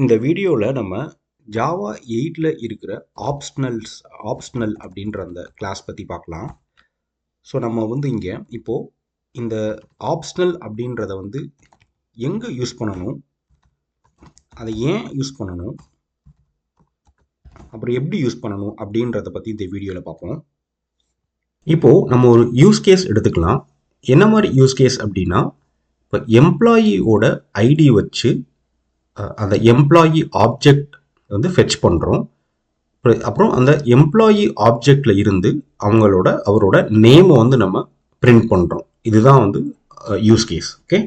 இந்த வீடியோவில் நம்ம ஜாவா 8ல் இருக்கிற ஆப்ஷனல் அப்படின்ற அந்த கிளாஸ் பற்றி பார்க்கலாம். ஸோ நம்ம இங்கே இப்போது இந்த ஆப்ஷனல் அப்படின்றத எங்கே யூஸ் பண்ணணும், அதை ஏன் யூஸ் பண்ணணும், அப்புறம் எப்படி யூஸ் பண்ணணும் அப்படின்றத பற்றி இந்த வீடியோவில் பார்ப்போம். இப்போது நம்ம ஒரு யூஸ் கேஸ் எடுத்துக்கலாம். என்ன மாதிரி யூஸ் கேஸ் அப்படின்னா, இப்போ எம்ப்ளாயியோட ஐடி வச்சு அந்த எம்ப்ளாயி ஆப்ஜெக்ட் ஃபெச் பண்ணுறோம். அப்புறம் அந்த எம்ப்ளாயி ஆப்ஜெக்டில் இருந்து அவரோட நேமை நம்ம பிரிண்ட் பண்ணுறோம். இதுதான் யூஸ் கேஸ். ஓகே,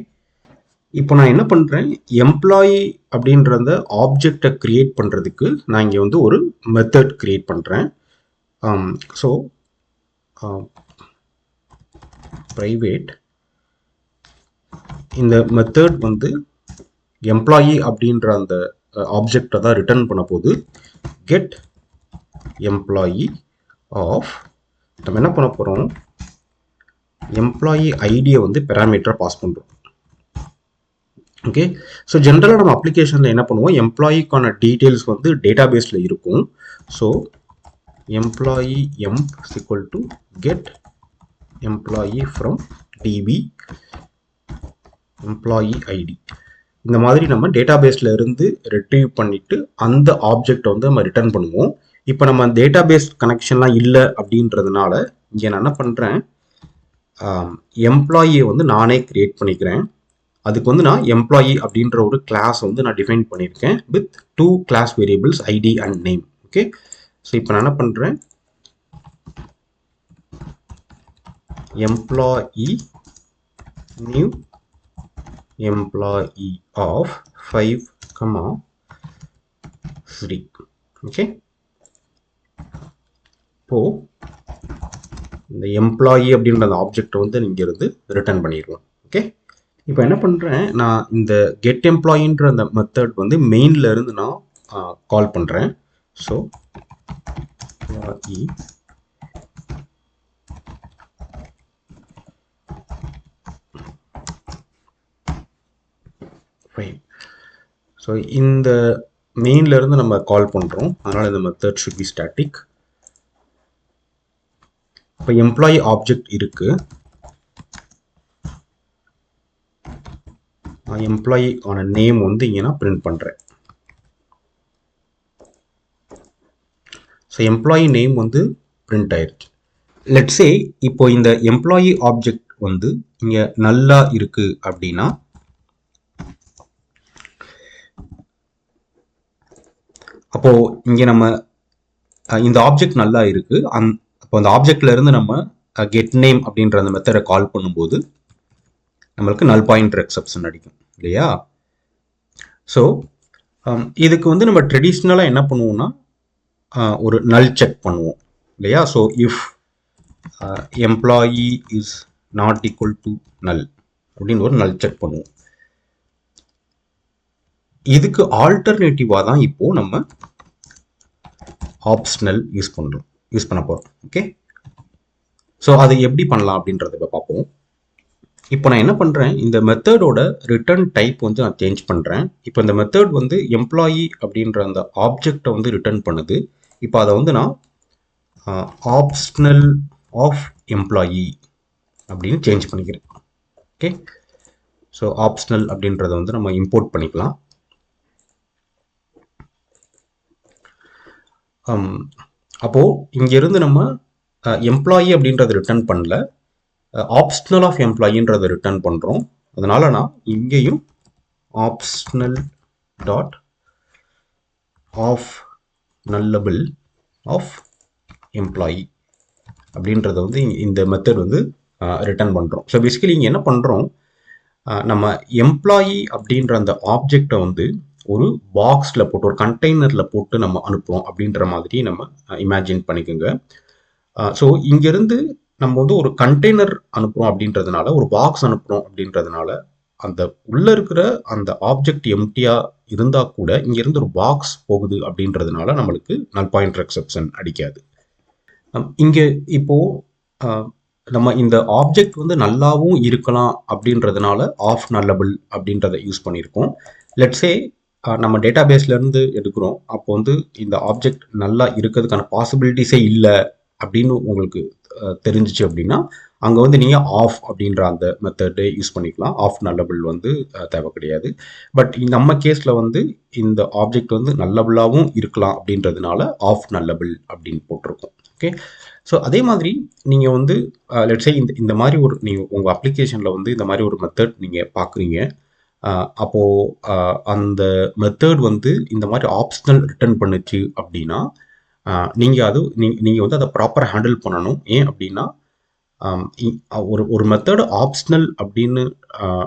இப்போ நான் என்ன பண்ணுறேன், எம்ப்ளாயி அப்படின்ற அந்த ஆப்ஜெக்டை க்ரியேட் பண்ணுறதுக்கு நான் இங்கே ஒரு மெத்தட் க்ரியேட் பண்ணுறேன். ஸோ ப்ரைவேட் இந்த மெத்தட் எம்ப்ளாயி அப்படின்ற அந்த ஆப்ஜெக்டை தான் ரிட்டர்ன் பண்ண போது கெட் எம்ப்ளாயி ஆஃப், நம்ம என்ன பண்ண போகிறோம், எம்ப்ளாயி ஐடியை பேராமீட்டரை பாஸ் பண்ணுறோம். ஓகே, ஸோ ஜென்ரலாக நம்ம அப்ளிகேஷனில் என்ன பண்ணுவோம், எம்ப்ளாயிக்கான டீட்டெயில்ஸ் டேட்டா பேஸில் இருக்கும். So employee emp equal to get employee from DB employee ID. இந்த மாதிரி நம்ம டேட்டா பேஸில் இருந்து ரிட்ரீவ் பண்ணிவிட்டு அந்த ஆப்ஜெக்டை நம்ம ரிட்டர்ன் பண்ணுவோம். இப்போ நம்ம டேட்டா பேஸ் கனெக்ஷன்லாம் இல்லை அப்படின்றதுனால இங்கே நான் என்ன பண்ணுறேன், எம்ப்ளாயியை நானே க்ரியேட் பண்ணிக்கிறேன். அதுக்கு நான் எம்ப்ளாயி அப்படின்ற ஒரு கிளாஸ் நான் டிஃபைன் பண்ணியிருக்கேன் with 2 class variables ID and name. Okay, so இப்போ நான் என்ன பண்ணுறேன், employee new employee of 5,3. Okay, இப்போ இந்த எம்ப்ளாயி அப்படின்ற அந்த ஆப்ஜெக்டை இங்கிருந்து ரிட்டர்ன் பண்ணிடுவோம். ஓகே, இப்போ என்ன பண்ணுறேன், நான் இந்த கெட் எம்ப்ளாயின்ற அந்த மெத்தட் மெயின்ல இருந்து நான் கால் பண்ணுறேன். ஸோ ஸோ இந்த மெயின்ல இருந்து நம்ம கால் பண்ணுறோம், அதனால் இந்த மெத்தட் ஷுட் பி ஸ்டாட்டிக். இப்போ எம்ப்ளாயி ஆப்ஜெக்ட் இருக்கு, எம்ப்ளாயி ஆன நேம் இங்கே நான் பிரிண்ட் பண்ணுறேன். ஸோ எம்ப்ளாயி நேம் பிரிண்ட் ஆயிடுச்சு. லெட்ஸே இப்போ இந்த எம்ப்ளாயி ஆப்ஜெக்ட் இங்கே நல்லா இருக்கு அப்படின்னா, அப்போ இங்கே நம்ம இந்த ஆப்ஜெக்ட் நல்லா இருக்கு, அப்போ அந்த ஆப்ஜெக்ட்ல இருந்து நம்ம கெட் நேம் அப்படின்ற அந்த மெத்தடை கால் பண்ணும்போது நம்மளுக்கு நல் பாயிண்டர் எக்ஸெப்ஷன் அடிக்கும் இல்லையா. ஸோ இதுக்கு நம்ம ட்ரெடிஷ்னலாக என்ன பண்ணுவோம்னா, ஒரு நல் செக் பண்ணுவோம் இல்லையா. So if employee is not equal to நல் அப்படின்னு ஒரு நல் செக் பண்ணுவோம். இதுக்கு ஆல்டர்னேட்டிவாக தான் இப்போ நம்ம ஆப்ஷனல் யூஸ் பண்ண போகிறோம். ஓகே, ஸோ அது எப்படி பண்ணலாம் அப்படின்றத பார்ப்போம். இப்போ நான் என்ன பண்ணுறேன், இந்த மெத்தடோட ரிட்டர்ன் டைப் நான் சேஞ்ச் பண்ணுறேன். இப்போ இந்த மெத்தட் எம்ப்ளாயி அப்படின்ற அந்த ஆப்ஜெக்டை ரிட்டர்ன் பண்ணுது. இப்போ அதை நான் ஆப்ஷனல் ஆஃப் எம்ப்ளாயி அப்படின்னு சேஞ்ச் பண்ணிக்கிறேன். ஓகே, ஸோ ஆப்ஷனல் அப்படின்றத நம்ம இம்போர்ட் பண்ணிக்கலாம். அப்போது இங்கேருந்து நம்ம எம்ப்ளாயி அப்படின்றத ரிட்டர்ன் பண்ணல, ஆப்ஷனல் ஆஃப் எம்ப்ளாயின்றதை ரிட்டர்ன் பண்ணுறோம். அதனால் நான் இங்கேயும் optional dot of nullable of employee அப்படின்றத இந்த மெத்தட் ரிட்டர்ன் பண்ணுறோம். ஸோ பேசிக்கலி இங்கே என்ன பண்ணுறோம், நம்ம எம்ப்ளாயி அப்படின்ற அந்த ஆப்ஜெக்டை ஒரு பாக்ஸில் போட்டு ஒரு கண்டெய்னரில் போட்டு நம்ம அனுப்புகிறோம் அப்படின்ற மாதிரி நம்ம இமேஜின் பண்ணிக்கோங்க. ஸோ இங்கேருந்து நம்ம ஒரு கண்டெய்னர் அனுப்புகிறோம் அப்படின்றதுனால, ஒரு பாக்ஸ் அனுப்புகிறோம் அப்படின்றதுனால, அந்த உள்ளே இருக்கிற அந்த ஆப்ஜெக்ட் எம்டியாக இருந்தால் கூட இங்கேருந்து ஒரு பாக்ஸ் போகுது அப்படின்றதுனால நம்மளுக்கு நல் பாயிண்டர் எக்ஸெப்ஷன் அடிக்காது. இங்கே இப்போது நம்ம இந்த ஆப்ஜெக்ட் நல்லாவும் இருக்கலாம் அப்படின்றதுனால ஆஃப் நல்லபிள் அப்படின்றத யூஸ் பண்ணியிருக்கோம். லெட்ஸே நம்ம டேட்டா பேஸ்லேருந்து எடுக்கிறோம். அப்போ வந்து இந்த ஆப்ஜெக்ட் நல்லா இருக்கிறதுக்கான பாசிபிலிட்டிஸே இல்லை அப்படின்னு உங்களுக்கு தெரிஞ்சிச்சு அப்படின்னா, அங்கே வந்து நீங்கள் ஆஃப் அப்படின்ற அந்த மெத்தடை யூஸ் பண்ணிக்கலாம். ஆஃப் நல்லபிள் வந்து தேவை கிடையாது. பட் நம்ம கேஸில் வந்து இந்த ஆப்ஜெக்ட் வந்து நல்லபிளாகவும் இருக்கலாம் அப்படின்றதுனால ஆஃப் நல்லபிள் அப்படின்னு போட்டிருக்கோம். ஓகே. ஸோ அதே மாதிரி நீங்கள் வந்து லெட்ஸே இந்த இந்த மாதிரி ஒரு நீங்கள் உங்கள் அப்ளிகேஷனில் வந்து இந்த மாதிரி ஒரு மெத்தட் நீங்கள் பார்க்குறீங்க. அப்போது அந்த மெத்தட் வந்து இந்த மாதிரி ஆப்ஷனல் ரிட்டர்ன் பண்ணுச்சு அப்படின்னா, நீங்கள் அது நீங்கள் வந்து அதை ப்ராப்பராக ஹேண்டில் பண்ணணும். ஏன் அப்படின்னா, ஒரு ஒரு மெத்தட் ஆப்ஷனல்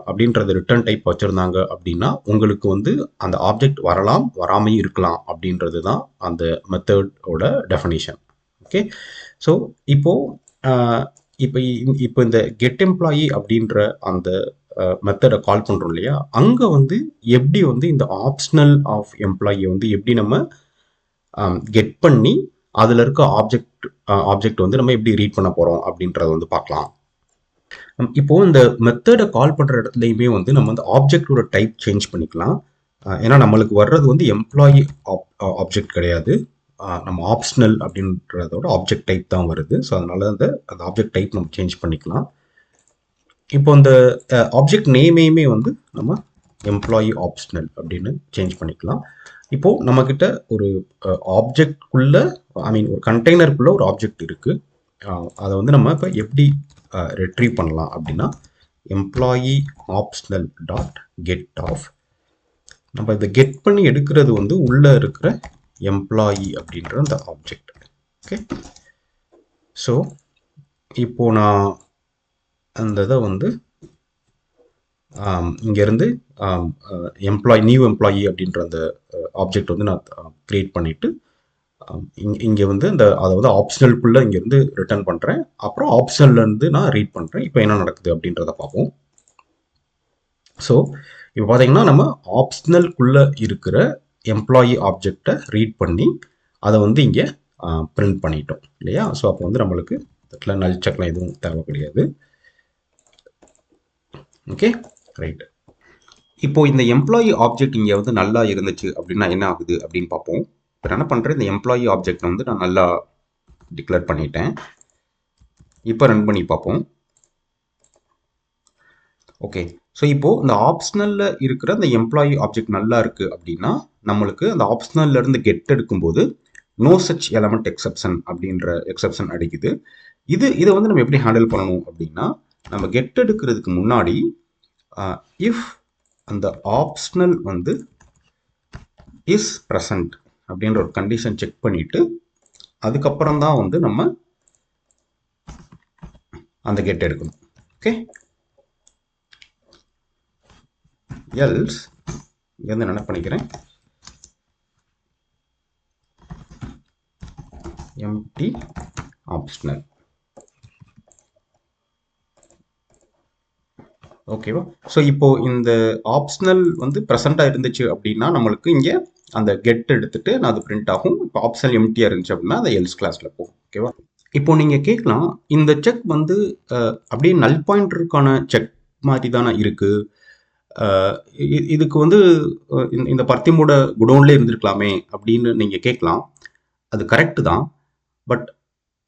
அப்படின்றத ரிட்டர்ன் டைப் வச்சுருந்தாங்க அப்படின்னா, உங்களுக்கு வந்து அந்த ஆப்ஜெக்ட் வரலாம், வராமையும் இருக்கலாம் அப்படின்றது தான் அந்த மெத்தடோட டெஃபினிஷன். ஓகே. ஸோ இப்போது இப்போ இந்த கெட் எம்ப்ளாயி அப்படின்ற அந்த மெத்தடை கால் பண்ணுறோம் இல்லையா, அங்கே வந்து எப்படி வந்து இந்த ஆப்ஷனல் ஆஃப் எம்ப்ளாயியை வந்து எப்படி நம்ம கெட் பண்ணி அதில் இருக்க ஆப்ஜெக்ட் வந்து நம்ம எப்படி ரீட் பண்ண போகிறோம் அப்படின்றத வந்து பார்க்கலாம். இப்போது இந்த மெத்தடை கால் பண்ணுற இடத்துலையுமே வந்து நம்ம வந்து ஆப்ஜெக்டோட டைப் சேஞ்ச் பண்ணிக்கலாம். ஏன்னா நம்மளுக்கு வர்றது வந்து எம்ப்ளாயி ஆப்ஜெக்ட் கிடையாது, நம்ம ஆப்ஷனல் அப்படின்றதோட ஆப்ஜெக்ட் டைப் தான் வருது. ஸோ அதனால அந்த ஆப்ஜெக்ட் டைப் நம்ம சேஞ்ச் பண்ணிக்கலாம். இப்போ இந்த ஆப்ஜெக்ட் நேமையுமே வந்து நம்ம எம்ப்ளாயி ஆப்ஷனல் அப்படின்னு சேஞ்ச் பண்ணிக்கலாம். இப்போது நம்மக்கிட்ட ஒரு ஆப்ஜெக்ட்குள்ள ஒரு கண்டெய்னருக்குள்ள ஒரு ஆப்ஜெக்ட் இருக்குது. அதை வந்து நம்ம இப்போ எப்படி ரெட்ரீவ் பண்ணலாம் அப்படின்னா, employee optional dot get of. நம்ம இதை கெட் பண்ணி எடுக்கிறது வந்து உள்ளே இருக்கிற எம்ப்ளாயி அப்படின்ற அந்த ஆப்ஜெக்ட். ஓகே. ஸோ இப்போது நான் அந்த இதை வந்து இங்கேருந்து நியூ எம்ப்ளாயி அப்படின்ற அந்த ஆப்ஜெக்ட் வந்து நான் க்ரியேட் பண்ணிவிட்டு இங்கே வந்து அதை வந்து ஆப்ஷனலுக்குள்ளே இங்கேருந்து ரிட்டர்ன் பண்ணுறேன். அப்புறம் ஆப்ஷனல்லேருந்து நான் ரீட் பண்ணுறேன். இப்போ என்ன நடக்குது அப்படின்றத பார்ப்போம். ஸோ இப்போ பார்த்தீங்கன்னா நம்ம ஆப்ஷனலுக்குள்ளே இருக்கிற எம்ப்ளாயி ஆப்ஜெக்டை ரீட் பண்ணி அதை வந்து இங்கே பிரிண்ட் பண்ணிட்டோம் இல்லையா. ஸோ அப்போ வந்து நம்மளுக்கு இதில் நல் செக்லாம் எதுவும் தேவை கிடையாது. Okay, right. இப்போ இந்த எம்ப்ளாயி ஆப்ஜெக்ட் இங்கே வந்து நல்லா இருந்துச்சு அப்படின்னா என்ன ஆகுது அப்படின்னு பார்ப்போம். இப்போ என்ன பண்ணுறேன், இந்த எம்ப்ளாயி ஆப்ஜெக்ட் வந்து நான் நல்லா டிக்ளேர் பண்ணிட்டேன். இப்போ ரன் பண்ணி பார்ப்போம். ஓகே. ஸோ இப்போது இந்த ஆப்ஷனலில் இருக்கிற அந்த எம்ப்ளாயி ஆப்ஜெக்ட் நல்லா இருக்குது அப்படின்னா, நம்மளுக்கு அந்த ஆப்ஷனல்லேருந்து கெட் எடுக்கும்போது நோ சச் எலமெண்ட் எக்ஸப்ஷன் அப்படின்ற எக்ஸப்ஷன் அடிக்குது. இதை வந்து நம்ம எப்படி ஹேண்டில் பண்ணணும் அப்படின்னா, நம்ம கெட் எடுக்கிறதுக்கு முன்னாடி இஃப் அந்த ஆப்ஷனல் வந்து இஸ் ப்ரெசன்ட் அப்படின்ற ஒரு கண்டிஷன் செக் பண்ணிவிட்டு அதுக்கப்புறம் தான் வந்து நம்ம அந்த கெட் எடுக்கணும். ஓகே. எல்ஸ் இங்கேருந்து என்ன பண்ணிக்கிறேன், எம்டி ஆப்ஷனல். ஓகேவா. ஸோ இப்போ இந்த ஆப்ஷனல் வந்து ப்ரெசென்ட்டாக இருந்துச்சு அப்படின்னா நம்மளுக்கு இங்கே அந்த கெட் எடுத்துட்டு நான் அது பிரிண்ட் ஆகும். இப்போ ஆப்ஷனல் எம்டியாக இருந்துச்சு அப்படின்னா அதை எல்ஸ் கிளாஸில் போகும். ஓகேவா. இப்போ நீங்கள் கேட்கலாம், இந்த செக் வந்து அப்படியே நல் பாயிண்டருக்கான செக் மாதிரி தானே இருக்குது, இதுக்கு வந்து இந்த பர்த்திமோட குடோன்லேயே இருந்திருக்கலாமே அப்படின்னு நீங்கள் கேட்கலாம். அது கரெக்டு தான். பட்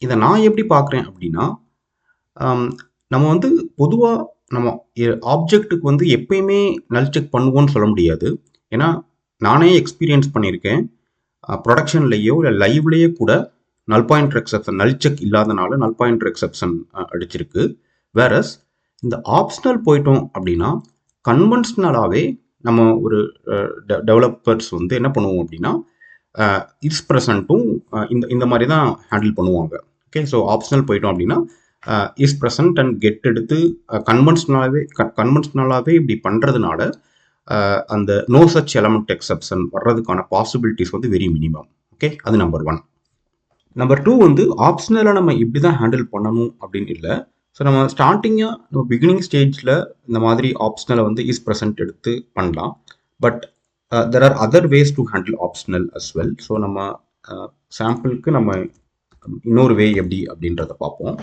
இதை நான் எப்படி பார்க்குறேன் அப்படின்னா, நம்ம வந்து பொதுவாக நம்ம ஆப்ஜெக்ட்டுக்கு வந்து எப்பயுமே நல் செக் பண்ணுவோன்னு சொல்ல முடியாது. ஏன்னா நானே எக்ஸ்பீரியன்ஸ் பண்ணியிருக்கேன். ப்ரொடக்ஷன்லேயோ இல்லை லைவ்லேயே கூட நல் பாயிண்டர் எக்ஸப்ஷன் நல் செக் இல்லாதனால நல் பாயிண்டர் எக்ஸப்ஷன் அடிச்சிருக்கு. வேறஸ் இந்த ஆப்ஷனல் போயிட்டோம் அப்படின்னா கன்வென்ஷனலாகவே நம்ம ஒரு டெவலப்பர்ஸ் வந்து என்ன பண்ணுவோம் அப்படின்னா இஸ் ப்ரெசண்ட்டும் இந்த மாதிரி தான் ஹேண்டில் பண்ணுவாங்க. ஓகே. ஸோ ஆப்ஷனல் போயிட்டோம் அப்படின்னா இஸ் ப்ரெசன்ட் அண்ட் கெட் எடுத்து கன்வென்ஷனலாகவே இப்படி பண்ணுறதுனால அந்த நோ சச் எலமெண்ட் எக்ஸப்ஷன் வர்றதுக்கான பாசிபிலிட்டிஸ் வந்து வெரி மினிமம். ஓகே, அது நம்பர் 1. நம்பர் 2 வந்து ஆப்ஷனலாக நம்ம இப்படி தான் ஹேண்டில் பண்ணணும் அப்படின்னு இல்லை. ஸோ நம்ம ஸ்டார்டிங்காக நம்ம பிகினிங் ஸ்டேஜில் இந்த மாதிரி ஆப்ஷனலை வந்து இஸ் ப்ரெசன்ட் எடுத்து பண்ணலாம். But there are other ways to handle optional as well. So நம்ம சாம்பிளுக்கு நம்ம இன்னொரு வே எப்படி அப்படின்றத பார்ப்போம்.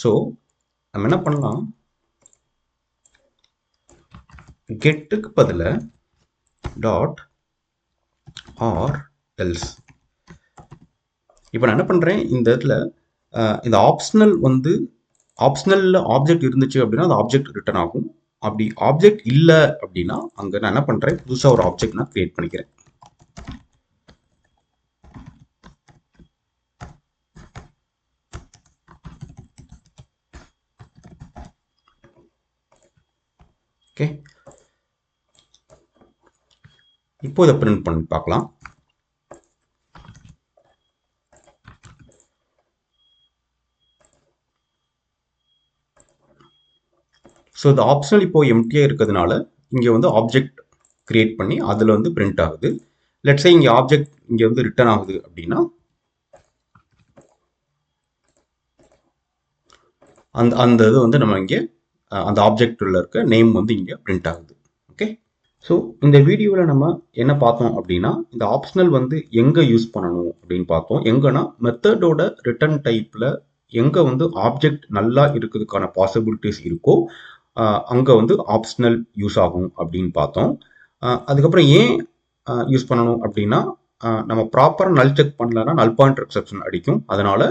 ஸோ நம்ம என்ன பண்ணலாம், கெட்டுக்கு பதில் டாட் ஆர் எல்ஸ். இப்போ நான் என்ன பண்ணுறேன், இந்த இடத்துல இந்த ஆப்ஷனல் வந்து ஆப்ஷனலில் ஆப்ஜெக்ட் இருந்துச்சு அப்படின்னா அந்த ஆப்ஜெக்ட் ரிட்டர்ன் ஆகும். அப்படி ஆப்ஜெக்ட் இல்லை அப்படின்னா அங்கே நான் என்ன பண்ணுறேன், புதுசாக ஒரு ஆப்ஜெக்ட் நான் கிரியேட் பண்ணிக்கிறேன். ஓகே, இப்போ இதை பிரிண்ட் பண்ணி பார்க்கலாம். ஸோ இந்த ஆப்ஷனல் இப்போ எம்டியாக இருக்கிறதுனால இங்கே வந்து ஆப்ஜெக்ட் கிரியேட் பண்ணி அதில் வந்து பிரிண்ட் ஆகுது. லெட்ஸே இங்கே ஆப்ஜெக்ட் இங்கே வந்து ரிட்டர்ன் ஆகுது அப்படின்னா அந்த அந்த இது வந்து நம்ம இங்கே அந்த ஆப்ஜெக்டில் இருக்க நேம் வந்து இங்கே பிரிண்ட் ஆகுது. ஓகே, ஸோ இந்த வீடியோவில் நம்ம என்ன பார்த்தோம் அப்படின்னா இந்த ஆப்ஷனல் வந்து எங்கே யூஸ் பண்ணணும் அப்படின்னு பார்த்தோம். எங்கன்னா மெத்தடோட ரிட்டர்ன் டைப்பில் எங்கே வந்து ஆப்ஜெக்ட் நல்லா இருக்கிறதுக்கான பாசிபிலிட்டிஸ் இருக்கோ அங்கே வந்து ஆப்ஷனல் யூஸ் ஆகும் அப்படின்னு பார்த்தோம். அதுக்கப்புறம் ஏன் யூஸ் பண்ணணும் அப்படின்னா நம்ம ப்ராப்பராக நல் செக் பண்ணலன்னா நல் பாயிண்டர் எக்ஸெப்ஷன் அடிக்கும். அதனால்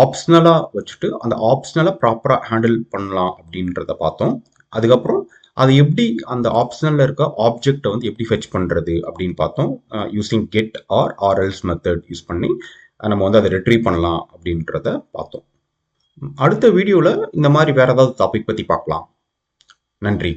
ஆப்ஷனலாக வச்சுட்டு அந்த ஆப்ஷனலை ப்ராப்பராக ஹேண்டில் பண்ணலாம் அப்படின்றத பார்த்தோம். அதுக்கப்புறம் அது எப்படி அந்த ஆப்ஷனலில் இருக்க ஆப்ஜெக்டை வந்து எப்படி ஃபெச் பண்ணுறது அப்படின்னு பார்த்தோம். யூஸிங் கெட் ஆர் ஆர்எல்ஸ் மெத்தட் யூஸ் பண்ணி நம்ம வந்து அதை ரெட்ரீவ் பண்ணலாம் அப்படின்றத பார்த்தோம். அடுத்த வீடியோவில் இந்த மாதிரி வேறு ஏதாவது டாபிக் பற்றி பார்க்கலாம். நன்றி.